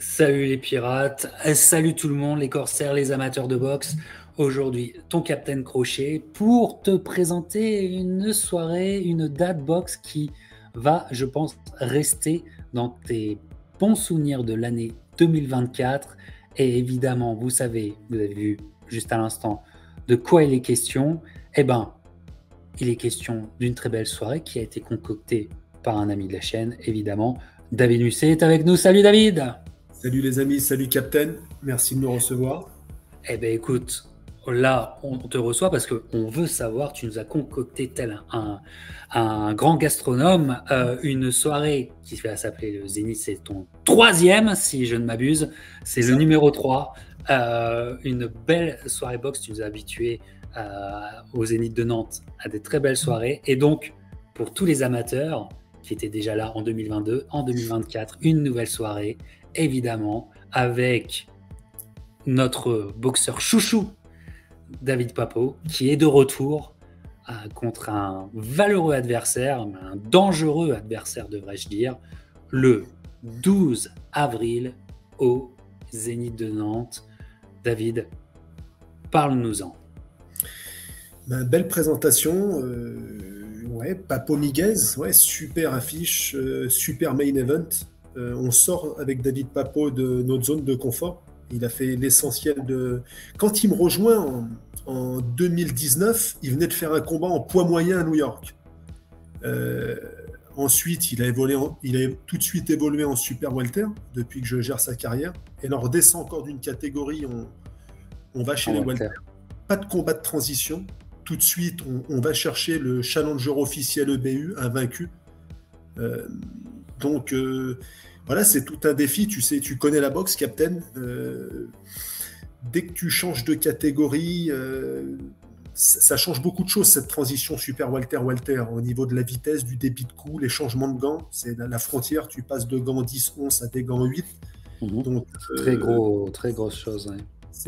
Salut les pirates, salut tout le monde, les corsaires, les amateurs de boxe. Aujourd'hui, ton Captain Crochet pour te présenter une soirée, une date boxe qui va, je pense, rester dans tes bons souvenirs de l'année 2024. Et évidemment, vous savez, vous avez vu juste à l'instant de quoi il est question. Eh ben, il est question d'une très belle soirée qui a été concoctée par un ami de la chaîne, évidemment. David Musset est avec nous. Salut David! Salut les amis, salut Captain, merci de nous recevoir. Eh bien, écoute, là, on te reçoit parce qu'on veut savoir, tu nous as concocté tel un grand gastronome, une soirée qui va s'appeler le Zénith, c'est ton troisième, si je ne m'abuse, c'est le Ça. numéro 3. Une belle soirée boxe, tu nous as habitués au Zénith de Nantes à des très belles soirées. Et donc, pour tous les amateurs qui étaient déjà là en 2022, en 2024, une nouvelle soirée, évidemment, avec notre boxeur chouchou, David Papo, qui est de retour contre un valeureux adversaire, un dangereux adversaire, devrais-je dire, le 12 avril au Zénith de Nantes. David, parle-nous-en. Belle présentation, ouais, Papo Miguez, ouais, super affiche, super main event. On sort avec David Papo de notre zone de confort. Il a fait l'essentiel de... Quand il me rejoint en 2019, il venait de faire un combat en poids moyen à New York. Euh, Ensuite, il a tout de suite évolué en super welter depuis que je gère sa carrière. Et là, on redescend encore d'une catégorie, on va chez les welter. Pas de combat de transition. Tout de suite, on va chercher le challenger officiel EBU, invaincu. Donc, voilà, c'est tout un défi. Tu sais, tu connais la boxe, Captain. Dès que tu changes de catégorie, ça change beaucoup de choses, cette transition super welter-welter, au niveau de la vitesse, du débit de coup, les changements de gants. C'est la frontière, tu passes de gants 10-11 à des gants 8. Donc, très grosse chose. Ouais.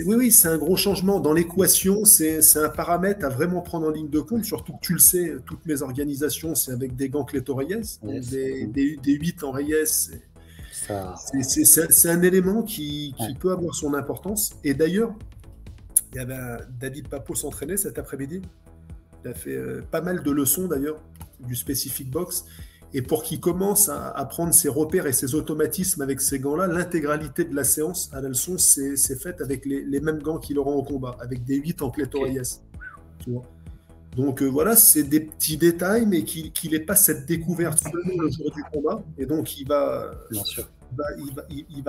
Oui, c'est un gros changement. Dans l'équation, c'est un paramètre à vraiment prendre en ligne de compte, surtout que tu le sais, toutes mes organisations, c'est avec des gants Cleto Reyes, donc des 8 en Reyes. C'est un élément qui peut avoir son importance. Et d'ailleurs, il y avait David Papo s'entraînait cet après-midi. Il a fait pas mal de leçons d'ailleurs, du Specific Box. Et pour qu'il commence à prendre ses repères et ses automatismes avec ces gants-là, l'intégralité de la séance à la leçon, c'est faite avec les mêmes gants qu'il aura au combat, avec des 8 en Cleto Reyes. Tu vois. Donc voilà, c'est des petits détails, mais qu'il n'ait pas cette découverte seulement le jour du combat. Et donc il va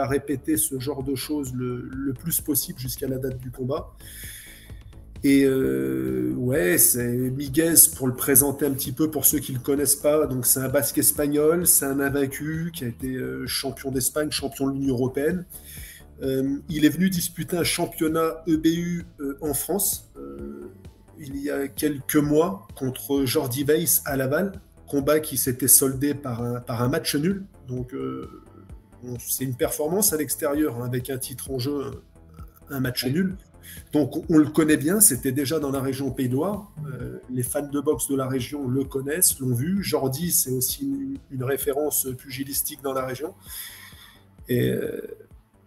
répéter ce genre de choses le plus possible jusqu'à la date du combat. Et ouais, c'est Miguez, pour le présenter un petit peu pour ceux qui ne le connaissent pas. Donc c'est un basque espagnol, c'est un invaincu qui a été champion d'Espagne, champion de l'Union européenne. Il est venu disputer un championnat EBU en France il y a quelques mois contre Jordi Weiss à Laval, combat qui s'était soldé par un match nul. Donc c'est une performance à l'extérieur, hein, avec un titre en jeu, un match nul. Donc on le connaît bien, c'était déjà dans la région Pays de Loire. Les fans de boxe de la région le connaissent, l'ont vu. Jordi, c'est aussi une référence pugilistique dans la région. Et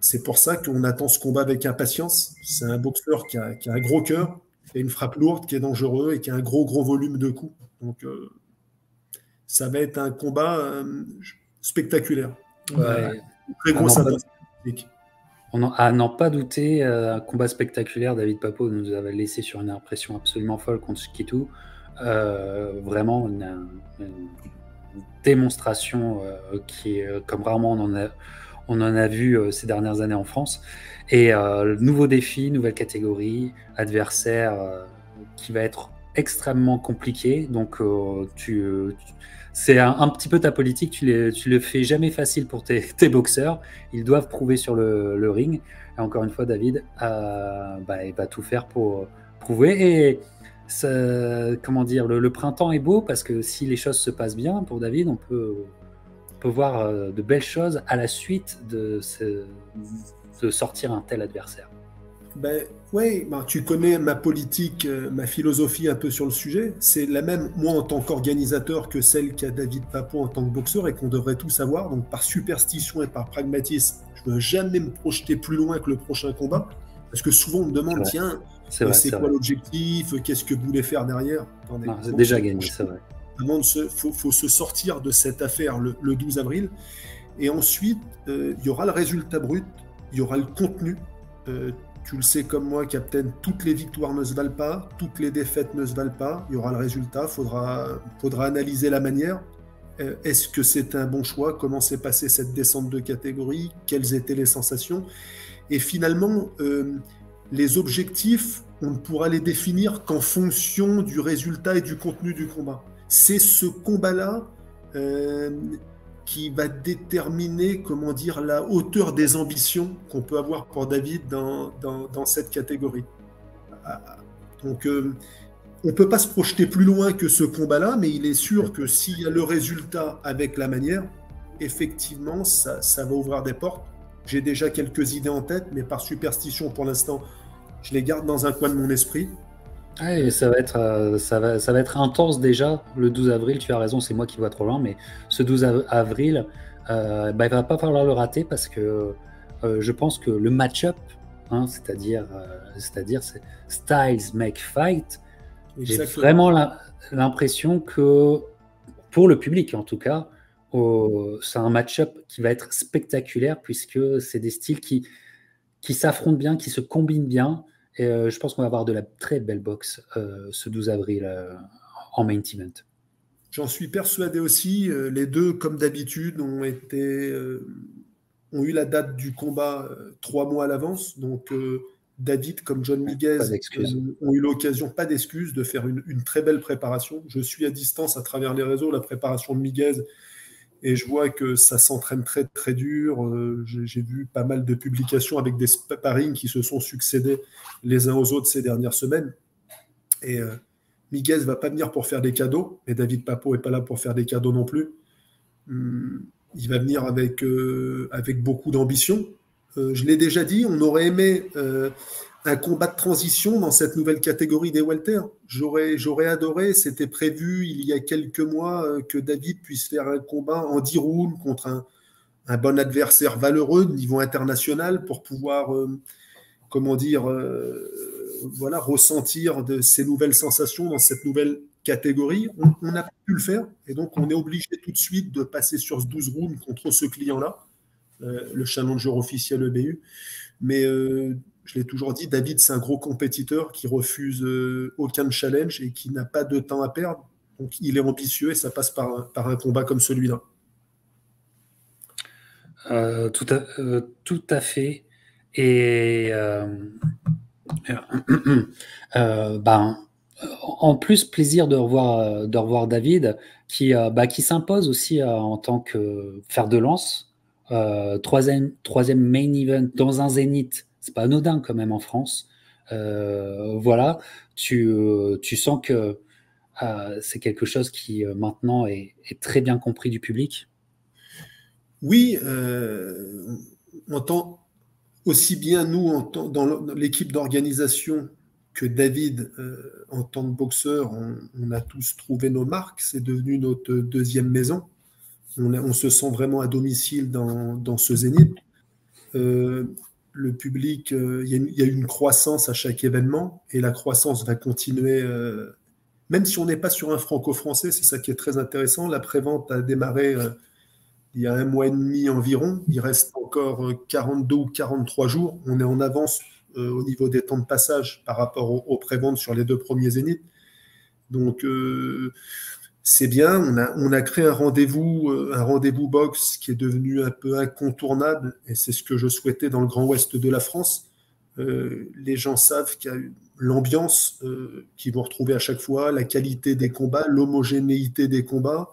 c'est pour ça qu'on attend ce combat avec impatience. C'est un boxeur qui a un gros cœur, qui a une frappe lourde, qui est dangereux et qui a un gros volume de coups. Donc ça va être un combat spectaculaire. Ouais. Très grosse intensité. À n'en pas douter, un combat spectaculaire. David Papo nous avait laissé sur une impression absolument folle contre Chiquitou. Vraiment une démonstration qui est comme rarement on en a vu ces dernières années en France. Et nouveau défi, nouvelle catégorie, adversaire qui va être extrêmement compliqué. Donc c'est un petit peu ta politique, tu le fais jamais facile pour tes boxeurs. Ils doivent prouver sur le ring. Et encore une fois, David il va tout faire pour prouver. Et comment dire, le printemps est beau parce que si les choses se passent bien pour David, on peut voir de belles choses à la suite de sortir un tel adversaire. Ben, ouais, ben, tu connais ma politique, ma philosophie un peu sur le sujet. C'est la même, moi, en tant qu'organisateur, que celle qu'a David Papo en tant que boxeur et qu'on devrait tous avoir. Donc, par superstition et par pragmatisme, je ne veux jamais me projeter plus loin que le prochain combat. Parce que souvent, on me C'est demande, vrai, tiens, c'est vrai, c'est c'est quoi vrai. l'objectif? Qu'est-ce que vous voulez faire derrière? Attendez, Non, c'est faut se déjà gagné, c'est projeter. vrai. Faut se sortir de cette affaire le 12 avril. Et ensuite, il y aura le résultat brut, il y aura le contenu. Euh, Tu le sais comme moi, Captain, toutes les victoires ne se valent pas, toutes les défaites ne se valent pas. Il y aura le résultat, faudra analyser la manière. Est-ce que c'est un bon choix? Comment s'est passée cette descente de catégorie? Quelles étaient les sensations? Et finalement, les objectifs, on ne pourra les définir qu'en fonction du résultat et du contenu du combat. C'est ce combat-là euh, qui va déterminer, comment dire, la hauteur des ambitions qu'on peut avoir pour David dans cette catégorie. Donc, on ne peut pas se projeter plus loin que ce combat-là, mais il est sûr que s'il y a le résultat avec la manière, effectivement, ça va ouvrir des portes. J'ai déjà quelques idées en tête, mais par superstition, pour l'instant, je les garde dans un coin de mon esprit. Ouais, et ça va être intense déjà le 12 avril, tu as raison, c'est moi qui vois trop loin, mais ce 12 avril, bah, il va pas falloir le rater parce que je pense que le match-up, hein, c'est-à-dire c'est Styles make fight, j'ai Exactement. vraiment l'impression que, pour le public en tout cas, c'est un match-up qui va être spectaculaire puisque c'est des styles qui s'affrontent bien, qui se combinent bien. Et je pense qu'on va avoir de la très belle boxe ce 12 avril en main event. J'en suis persuadé aussi. Les deux, comme d'habitude, ont eu la date du combat 3 mois à l'avance. Donc, David, comme John Miguez, Pas d'excuses. ont eu l'occasion, pas d'excuse, de faire une très belle préparation. Je suis à distance à travers les réseaux, la préparation de Miguez, et je vois que ça s'entraîne très très dur. J'ai vu pas mal de publications avec des sparring qui se sont succédés les uns aux autres ces dernières semaines. Et Miguez va pas venir pour faire des cadeaux, et David Papo est pas là pour faire des cadeaux non plus. Il va venir avec beaucoup d'ambition. Je l'ai déjà dit, on aurait aimé un combat de transition dans cette nouvelle catégorie des welter. J'aurais adoré, c'était prévu il y a quelques mois que David puisse faire un combat en 10 rounds contre un bon adversaire valeureux de niveau international pour pouvoir, comment dire, voilà, ressentir de ces nouvelles sensations dans cette nouvelle catégorie. On n'a pas pu le faire et donc on est obligé tout de suite de passer sur ce 12 rounds contre ce client-là, le challenger officiel EBU. Mais je l'ai toujours dit, David, c'est un gros compétiteur qui refuse aucun challenge et qui n'a pas de temps à perdre. Donc il est ambitieux et ça passe par un combat comme celui-là. Tout à fait. Et ben, en plus, plaisir de revoir David qui s'impose aussi en tant que fer de lance. Troisième main event dans un Zénith, c'est pas anodin quand même en France. Voilà, tu sens que c'est quelque chose qui maintenant est très bien compris du public. Oui, on entend aussi bien nous dans l'équipe d'organisation que David en tant que boxeur, on a tous trouvé nos marques. C'est devenu notre deuxième maison. On se sent vraiment à domicile dans ce Zénith. Le public, il y a une croissance à chaque événement et la croissance va continuer. Même si on n'est pas sur un franco-français, c'est ça qui est très intéressant. La prévente a démarré il y a un mois et demi environ. Il reste encore 42 ou 43 jours. On est en avance au niveau des temps de passage par rapport aux préventes sur les deux premiers zéniths. Donc, c'est bien. On a créé un rendez-vous box qui est devenu un peu incontournable. Et c'est ce que je souhaitais dans le Grand Ouest de la France. Les gens savent qu'il y a l'ambiance qu'ils vont retrouver à chaque fois, la qualité des combats, l'homogénéité des combats,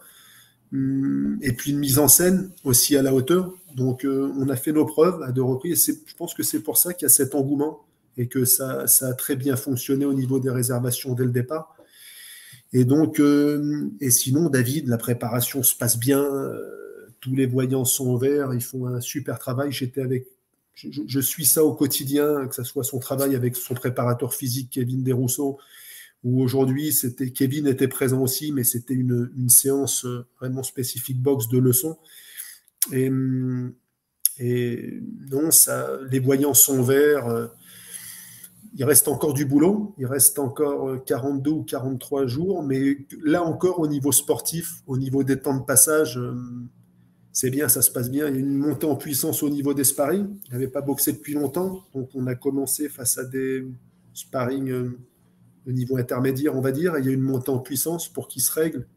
et puis une mise en scène aussi à la hauteur. Donc on a fait nos preuves à deux reprises. Je pense que c'est pour ça qu'il y a cet engouement et que ça a très bien fonctionné au niveau des réservations dès le départ. Et donc, et sinon, David, la préparation se passe bien. Tous les voyants sont au vert. Ils font un super travail. J'étais avec je suis ça au quotidien, que ce soit son travail avec son préparateur physique, Kevin Desrousseaux, où aujourd'hui, Kevin était présent aussi, mais c'était une séance vraiment spécifique boxe de leçons. Et, et non, les voyants sont verts. Il reste encore du boulot, il reste encore 42 ou 43 jours, mais là encore, au niveau sportif, au niveau des temps de passage, c'est bien, ça se passe bien. Il y a une montée en puissance au niveau des sparring. Il n'avait pas boxé depuis longtemps, donc on a commencé face à des sparring au niveau intermédiaire, on va dire. Et il y a une montée en puissance pour qu'il se règle.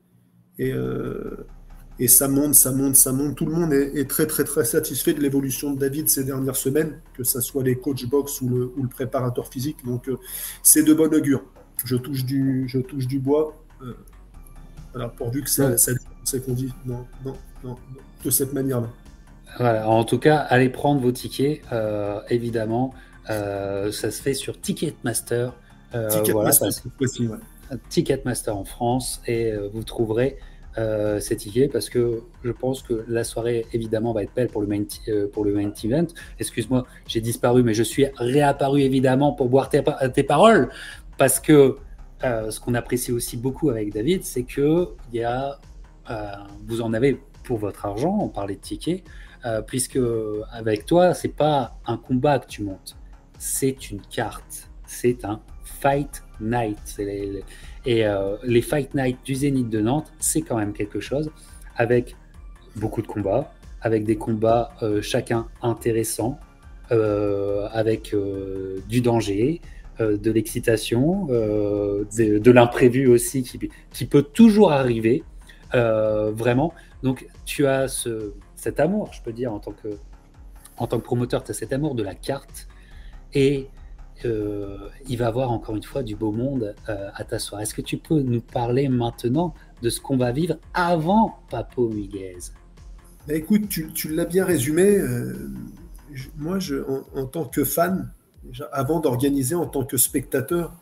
Et ça monte, ça monte, ça monte. Tout le monde est très, très, très satisfait de l'évolution de David ces dernières semaines, que ce soit les coachs box ou le préparateur physique. Donc, c'est de bon augure. Je touche du bois. Voilà, pourvu que ça c'est qu'on dit de cette manière-là. Voilà, en tout cas, allez prendre vos tickets, évidemment. Ça se fait sur Ticketmaster. Ticketmaster, aussi, ouais. Ticketmaster en France, et vous trouverez ces tickets, parce que je pense que la soirée, évidemment, va être belle pour le main event. Excuse-moi, j'ai disparu, mais je suis réapparu, évidemment, pour boire tes paroles, parce que ce qu'on apprécie aussi beaucoup avec David, c'est que vous en avez pour votre argent. On parlait de tickets, puisque avec toi, c'est pas un combat que tu montes, c'est une carte, c'est un Fight Night. Les Fight Night du Zénith de Nantes, c'est quand même quelque chose, avec beaucoup de combats, avec des combats chacun intéressants, avec du danger, de l'excitation, de l'imprévu aussi qui peut toujours arriver, vraiment. Donc tu as cet amour, je peux dire, en tant que promoteur, tu as cet amour de la carte, et il va y avoir encore une fois du beau monde à ta soirée. Est-ce que tu peux nous parler maintenant de ce qu'on va vivre avant Papo Miguez? Bah écoute, tu l'as bien résumé. Moi, en tant que fan, avant d'organiser en tant que spectateur,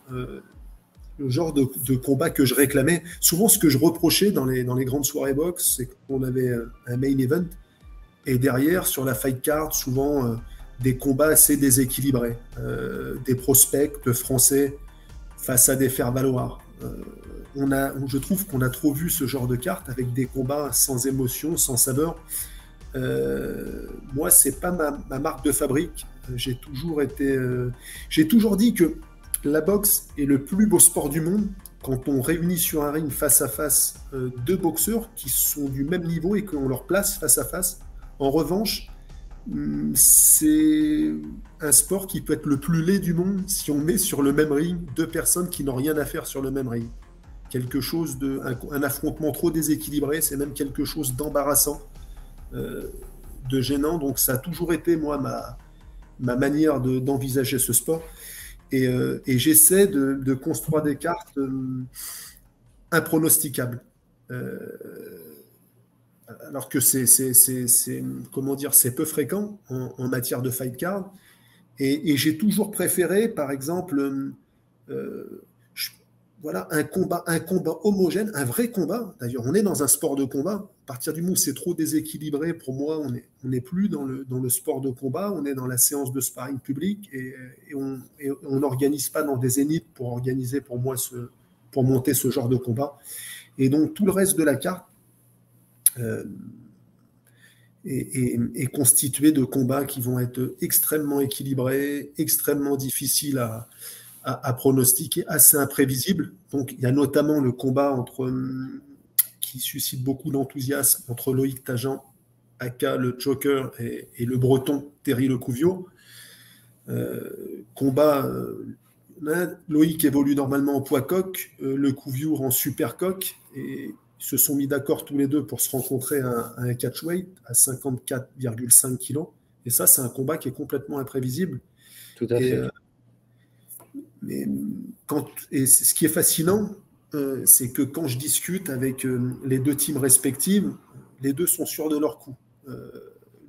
le genre de combat que je réclamais, souvent ce que je reprochais dans les grandes soirées boxe, c'est qu'on avait un main event, et derrière, sur la fight card, souvent des combats assez déséquilibrés, des prospects français face à des faire-valoir. Je trouve qu'on a trop vu ce genre de carte avec des combats sans émotion, sans saveur. Moi, c'est pas ma marque de fabrique. J'ai toujours dit que la boxe est le plus beau sport du monde quand on réunit sur un ring face à face deux boxeurs qui sont du même niveau et qu'on leur place face à face. En revanche, c'est un sport qui peut être le plus laid du monde si on met sur le même ring deux personnes qui n'ont rien à faire sur le même ring. Un affrontement trop déséquilibré, c'est même quelque chose d'embarrassant, de gênant. Donc ça a toujours été, moi, ma manière d'envisager ce sport. Et j'essaie de construire des cartes impronosticables. Alors que comment dire, c'est peu fréquent en matière de fight card. Et j'ai toujours préféré, par exemple, voilà, un combat homogène, un vrai combat. D'ailleurs, on est dans un sport de combat. À partir du moment où c'est trop déséquilibré, pour moi, on n'est plus dans le sport de combat. On est dans la séance de sparring public, et on n'organise pas dans des zéniths pour organiser, pour moi, pour monter ce genre de combat. Et donc, tout le reste de la carte est constitué de combats qui vont être extrêmement équilibrés, extrêmement difficiles à pronostiquer, assez imprévisibles. Donc, il y a notamment le combat qui suscite beaucoup d'enthousiasme entre Loïc Tajan, aka le Joker, et le Breton Thierry Lecouvio. Combat, Loïc évolue normalement en poids coq, Lecouvio en super coq, et ils se sont mis d'accord tous les deux pour se rencontrer à un catchweight à 54,5 kg. Et ça, c'est un combat qui est complètement imprévisible. Tout à fait. Et ce qui est fascinant, c'est que quand je discute avec les deux teams respectives, les deux sont sûrs de leur coup.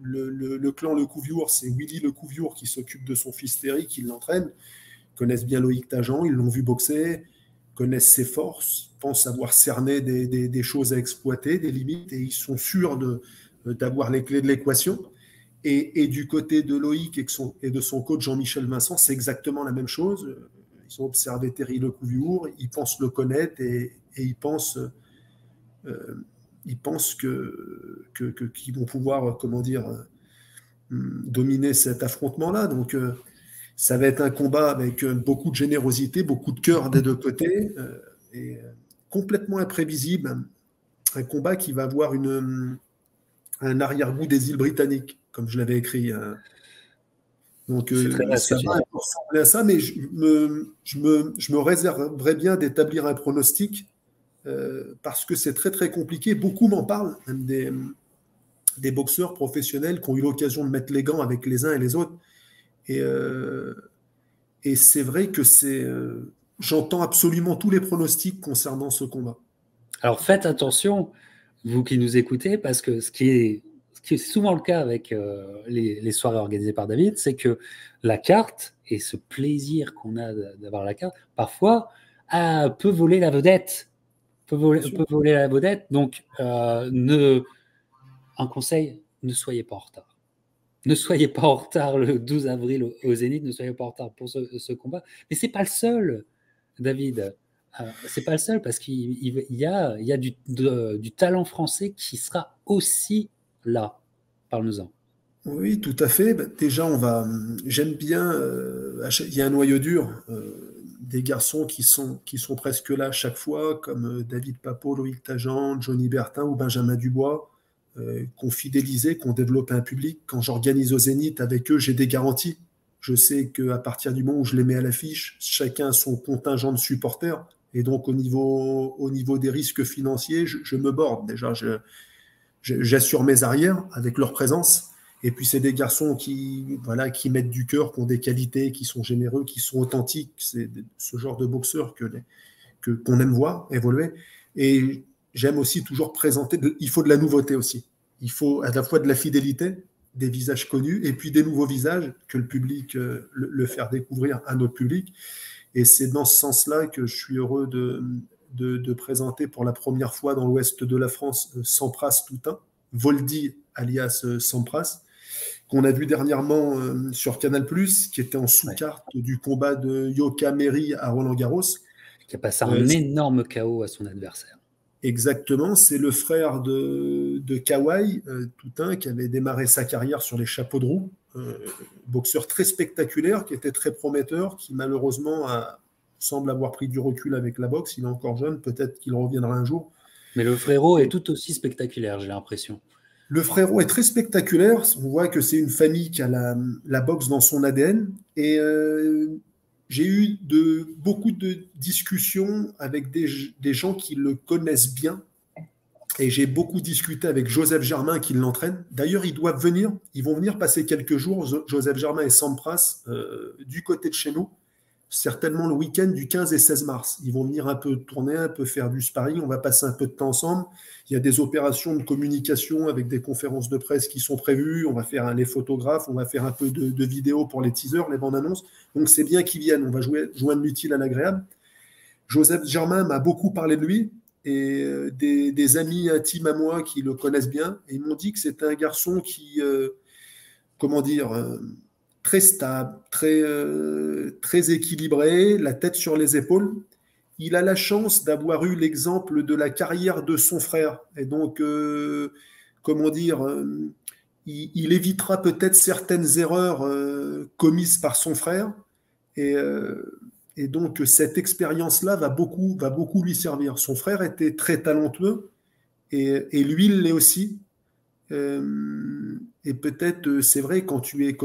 Le clan Lecouviour, c'est Willy Lecouviour qui s'occupe de son fils Thierry, qui l'entraîne. Ils connaissent bien Loïc Tajan, ils l'ont vu boxer, connaissent ses forces, pensent avoir cerné des choses à exploiter, des limites, et ils sont sûrs d'avoir les clés de l'équation. Et du côté de Loïc et de son coach Jean-Michel Vincent, c'est exactement la même chose. Ils ont observé Terry Lecouvreur, ils pensent le connaître et ils pensent qu'ils vont pouvoir, comment dire, dominer cet affrontement-là. Donc, ça va être un combat avec beaucoup de générosité, beaucoup de cœur des deux côtés, et complètement imprévisible. Un combat qui va avoir un arrière-goût des îles britanniques, comme je l'avais écrit. Donc, C'est très vrai ce que ça tu va dis. ressembler à ça, mais je me réserverais bien d'établir un pronostic parce que c'est très, très compliqué. Beaucoup m'en parlent, même des boxeurs professionnels qui ont eu l'occasion de mettre les gants avec les uns et les autres. Et, et c'est vrai que j'entends absolument tous les pronostics concernant ce combat. Alors faites attention, vous qui nous écoutez, parce que ce qui est souvent le cas avec les soirées organisées par David, c'est que la carte et ce plaisir qu'on a d'avoir la carte, parfois, peut voler la vedette. Peut voler la vedette. Donc, un conseil, ne soyez pas en retard. Ne soyez pas en retard le 12 avril au Zénith, ne soyez pas en retard pour ce combat. Mais c'est pas le seul, David. C'est pas le seul parce qu'il y a du talent français qui sera aussi là. Parle-nous-en. Oui, tout à fait. Bah, déjà, j'aime bien. Il y a un noyau dur des garçons qui sont presque là chaque fois, comme David Papo, Loïc Tajan, Johnny Bertin ou Benjamin Dubois, qu'on fidélisait, qu'on développait un public. Quand j'organise au Zénith avec eux, j'ai des garanties. Je sais qu'à partir du moment où je les mets à l'affiche, chacun a son contingent de supporters. Et donc, au niveau des risques financiers, je me borde. Déjà, j'assure mes arrières avec leur présence. Et puis, c'est des garçons voilà, qui mettent du cœur, qui ont des qualités, qui sont généreux, qui sont authentiques. C'est ce genre de boxeurs qu'on aime voir évoluer. Et j'aime aussi toujours présenter. Il faut de la nouveauté aussi. Il faut à la fois de la fidélité, des visages connus, et puis des nouveaux visages que le public, le faire découvrir à notre public. Et c'est dans ce sens-là que je suis heureux de présenter pour la première fois dans l'ouest de la France Sampras Toutain, Voldy alias Sampras, qu'on a vu dernièrement sur Canal+, qui était en sous-carte du combat de Yoka Meri à Roland-Garros. Qui a passé un énorme KO à son adversaire. Exactement, c'est le frère de Kawai Toutain qui avait démarré sa carrière sur les chapeaux de roue, boxeur très spectaculaire, qui était très prometteur, qui malheureusement semble avoir pris du recul avec la boxe. Il est encore jeune, peut-être qu'il reviendra un jour. Mais le frérot est tout aussi spectaculaire, j'ai l'impression. Le frérot est très spectaculaire. On voit que c'est une famille qui a la boxe dans son ADN. Et j'ai eu beaucoup de discussions avec des gens qui le connaissent bien. Et j'ai beaucoup discuté avec Joseph Germain qui l'entraîne. D'ailleurs, ils vont venir passer quelques jours, Joseph Germain et Sampras, du côté de chez nous, certainement le week-end du 15 et 16 mars. Ils vont venir un peu tourner, un peu faire du sparring, on va passer un peu de temps ensemble. Il y a des opérations de communication avec des conférences de presse qui sont prévues, on va faire les photographes, on va faire un peu de vidéos pour les teasers, les bandes annonces. Donc c'est bien qu'ils viennent, on va joindre l'utile à l'agréable. Joseph Germain m'a beaucoup parlé de lui, et des amis intimes à moi qui le connaissent bien, et ils m'ont dit que c'était un garçon qui, très stable, très équilibré, la tête sur les épaules. Il a la chance d'avoir eu l'exemple de la carrière de son frère, et donc, il évitera peut-être certaines erreurs commises par son frère, et donc, cette expérience-là va beaucoup lui servir. Son frère était très talentueux et lui, il l'est aussi. Et peut-être, c'est vrai, quand tu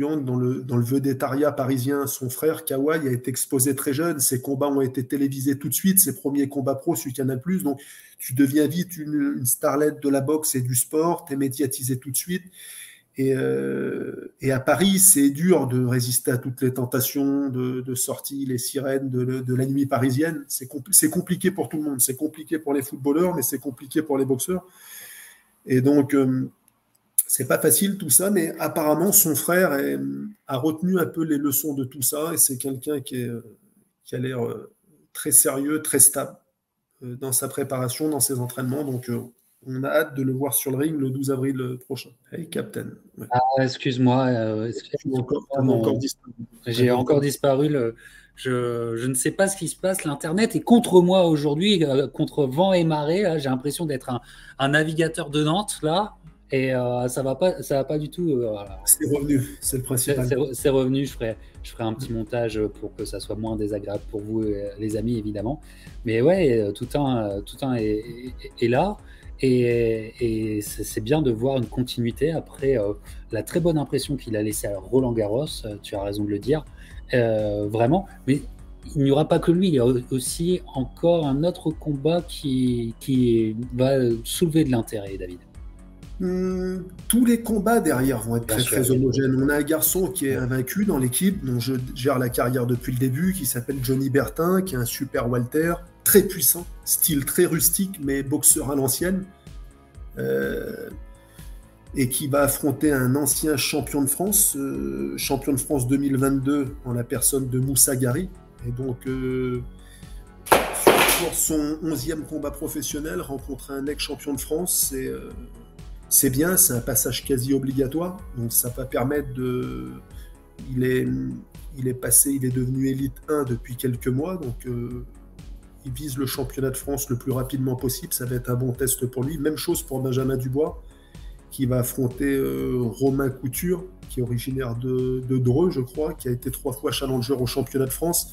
entres dans le vedettariat parisien, son frère, Kawai, a été exposé très jeune. Ses combats ont été télévisés tout de suite, ses premiers combats pro sur Canal+. Donc, tu deviens vite une starlette de la boxe et du sport, tu es médiatisé tout de suite. Et à Paris, c'est dur de résister à toutes les tentations de sortie, les sirènes de la nuit parisienne. C'est compliqué pour tout le monde. C'est compliqué pour les footballeurs, mais c'est compliqué pour les boxeurs. Et donc, c'est pas facile tout ça, mais apparemment, son frère a retenu un peu les leçons de tout ça, et c'est quelqu'un qui a l'air très sérieux, très stable dans sa préparation, dans ses entraînements. Donc, On a hâte de le voir sur le ring le 12 avril prochain. Hey, Captain. Ouais. Ah, excuse-moi, T'as encore disparu. j'ai encore disparu. Je ne sais pas ce qui se passe. L'Internet est contre moi aujourd'hui, contre vent et marée. J'ai l'impression d'être un navigateur de Nantes, là. Et ça va pas du tout. C'est revenu, c'est le principal. C'est revenu. Je ferai un petit montage pour que ça soit moins désagréable pour vous, les amis, évidemment. Mais ouais, tout un est là. Et c'est bien de voir une continuité après la très bonne impression qu'il a laissée à Roland Garros. Tu as raison de le dire, vraiment. Mais il n'y aura pas que lui, il y a aussi encore un autre combat qui va soulever de l'intérêt, David. Tous les combats derrière vont être Bien très sûr, très homogènes. On a un garçon qui est invaincu dans l'équipe, dont je gère la carrière depuis le début, qui s'appelle Johnny Bertin, qui est un super welter, très puissant, style très rustique, mais boxeur à l'ancienne, et qui va affronter un ancien champion de France 2022, en la personne de Moussa Gari. Et donc, pour son 11e combat professionnel, rencontrer un ex-champion de France, c'est bien, c'est un passage quasi obligatoire, donc ça va permettre de... Il est devenu élite 1 depuis quelques mois, donc il vise le championnat de France le plus rapidement possible, ça va être un bon test pour lui. Même chose pour Benjamin Dubois, qui va affronter Romain Couture, qui est originaire de Dreux, je crois, qui a été 3 fois challenger au championnat de France.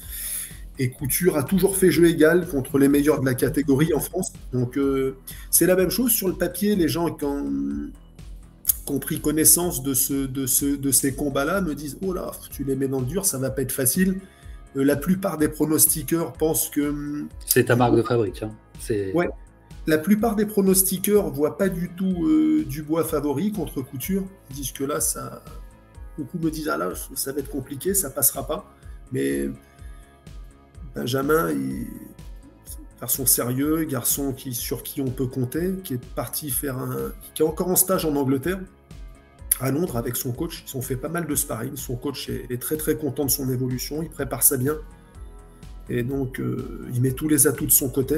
Et Couture a toujours fait jeu égal contre les meilleurs de la catégorie en France. Donc c'est la même chose sur le papier. Les gens qui ont pris connaissance de ces combats-là me disent « Oh là, tu les mets dans le dur, ça va pas être facile ». La plupart des pronostiqueurs pensent que... C'est ta marque de fabrique. Hein. Ouais. La plupart des pronostiqueurs voient pas du tout Dubois favori contre Couture. Ils disent que là, beaucoup me disent « Ah là, ça va être compliqué, ça passera pas ». Mais... Benjamin, garçon sérieux, garçon sur qui on peut compter, qui est parti qui est encore en stage en Angleterre, à Londres avec son coach. Ils ont fait pas mal de sparring. Son coach est très très content de son évolution. Il prépare ça bien. Et donc, il met tous les atouts de son côté.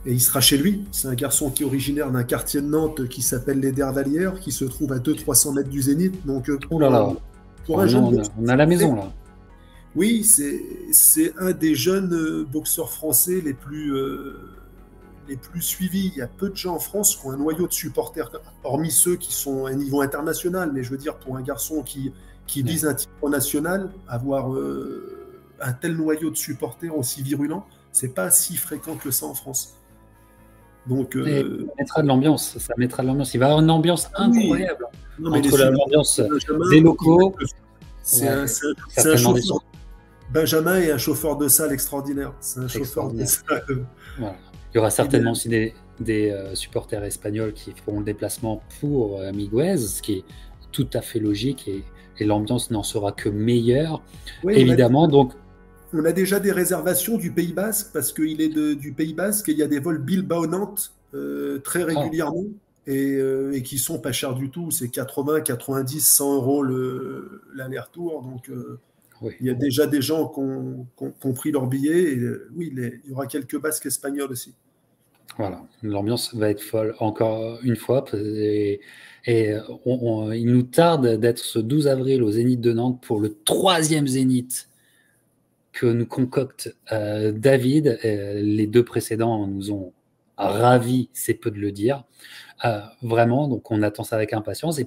Et il sera chez lui. C'est un garçon qui est originaire d'un quartier de Nantes qui s'appelle les Dervalières, qui se trouve à 200-300 mètres du Zénith. Donc, oh là là. Pour un jeune on a la maison là. Oui, c'est un des jeunes boxeurs français les plus suivis. Il y a peu de gens en France qui ont un noyau de supporters, hormis ceux qui sont à un niveau international. Mais je veux dire, pour un garçon qui vise un titre national, avoir un tel noyau de supporters aussi virulent, c'est pas si fréquent que ça en France. Donc, ça mettra de l'ambiance. Il va y avoir une ambiance incroyable entre l'ambiance des locaux. C'est un chauffeur. Benjamin est un chauffeur de salle extraordinaire. C'est un chauffeur de salle. Voilà. Il y aura certainement aussi des supporters espagnols qui feront le déplacement pour Miguez, ce qui est tout à fait logique et l'ambiance n'en sera que meilleure, oui, évidemment. On a déjà des réservations du Pays Basque parce qu'il est du Pays Basque et il y a des vols Bilbao-Nantes très régulièrement et qui sont pas chers du tout. C'est 80, 90, 100 euros l'aller-retour. Donc, oui. Il y a déjà des gens qui ont pris leur billet. Et, oui, il y aura quelques Basques espagnols aussi. Voilà, l'ambiance va être folle encore une fois. Et il nous tarde d'être ce 12 avril au Zénith de Nantes pour le 3e Zénith que nous concocte David. Les 2 précédents nous ont ravis, c'est peu de le dire. Vraiment, donc on attend ça avec impatience.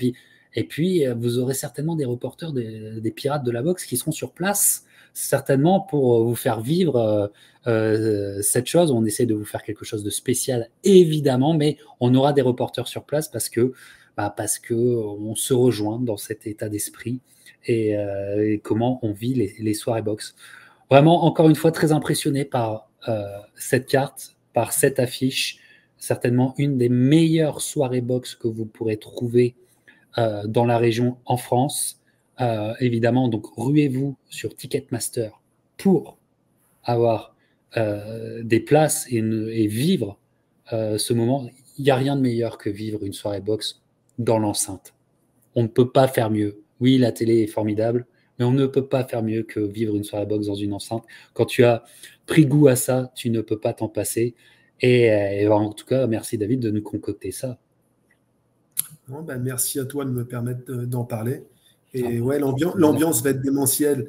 Et puis, vous aurez certainement des reporters des Pirates de la Boxe qui seront sur place, certainement pour vous faire vivre cette chose. On essaie de vous faire quelque chose de spécial, évidemment, mais on aura des reporters sur place parce que on se rejoint dans cet état d'esprit et comment on vit les soirées boxe. Vraiment, encore une fois, très impressionné par cette carte, par cette affiche. Certainement une des meilleures soirées boxe que vous pourrez trouver dans la région en France. Évidemment, donc ruez-vous sur Ticketmaster pour avoir des places et vivre ce moment. Il n'y a rien de meilleur que vivre une soirée boxe dans l'enceinte. On ne peut pas faire mieux. Oui, la télé est formidable, mais on ne peut pas faire mieux que vivre une soirée boxe dans une enceinte. Quand tu as pris goût à ça, tu ne peux pas t'en passer. Et en tout cas, merci David de nous concocter ça. Bon, ben, merci à toi de me permettre d'en parler. Et ouais, l'ambiance va être démentielle.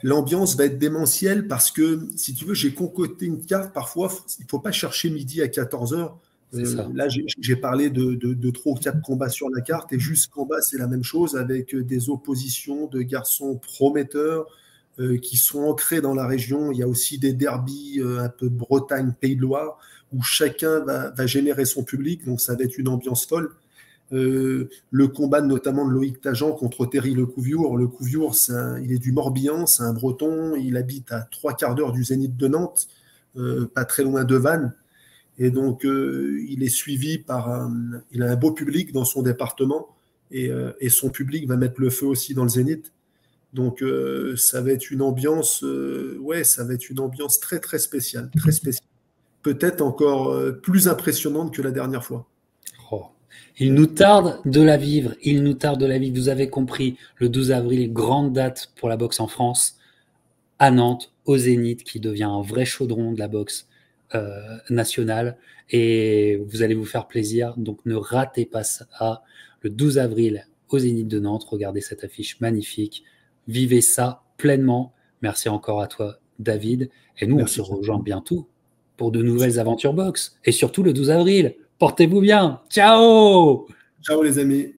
L'ambiance va être démentielle parce que, si tu veux, j'ai concocté une carte. Parfois, il ne faut pas chercher midi à 14 heures. C'est ça. Là, j'ai parlé de 3 ou 4 combats sur la carte. Et jusqu'en bas, c'est la même chose avec des oppositions de garçons prometteurs qui sont ancrés dans la région. Il y a aussi des derbies un peu Bretagne, Pays de Loire, où chacun va générer son public. Donc, ça va être une ambiance folle. Le combat notamment de Loïc Tajan contre Terry Lecouviour. Lecouviour, il est du Morbihan, c'est un Breton, il habite à 3/4 d'heure du Zénith de Nantes, pas très loin de Vannes. Et donc, il est suivi il a un beau public dans son département, et son public va mettre le feu aussi dans le Zénith. Donc, ça va être une ambiance, ouais, ça va être une ambiance très, très spéciale, très spéciale. Peut-être encore plus impressionnante que la dernière fois. Oh. Il nous tarde de la vivre, il nous tarde de la vivre. Vous avez compris, le 12 avril, grande date pour la boxe en France, à Nantes, au Zénith, qui devient un vrai chaudron de la boxe nationale. Et vous allez vous faire plaisir, donc ne ratez pas ça. Le 12 avril, au Zénith de Nantes, regardez cette affiche magnifique. Vivez ça pleinement. Merci encore à toi, David. Et nous, Merci. on se rejoint bientôt pour de nouvelles aventures boxe. Et surtout le 12 avril. Portez-vous bien. Ciao! Ciao les amis.